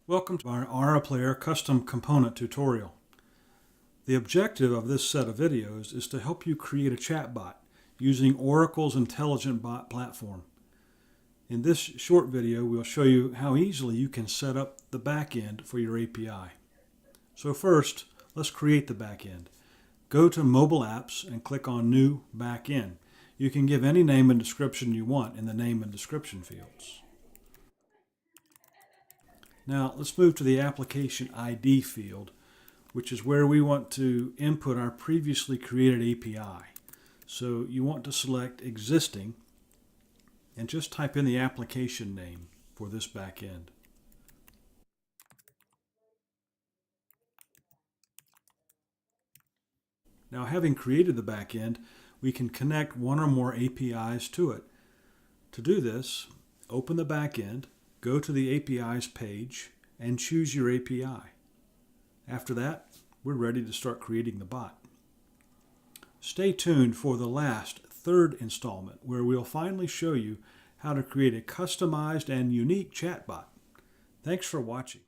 Welcome to our AuraPlayer custom component tutorial. The objective of this set of videos is to help you create a chatbot using Oracle's Intelligent Bot platform. In this short video, we'll show you how easily you can set up the backend for your API. So first, let's create the backend. Go to Mobile Apps and click on New Backend. You can give any name and description you want in the name and description fields. Now let's move to the Application ID field, which is where we want to input our previously created API. So you want to select Existing and just type in the application name for this backend. Now, having created the backend, we can connect one or more APIs to it. To do this, open the backend, go to the APIs page, and choose your API. After that, we're ready to start creating the bot. Stay tuned for the last, third installment, where we'll finally show you how to create a customized and unique chatbot. Thanks for watching.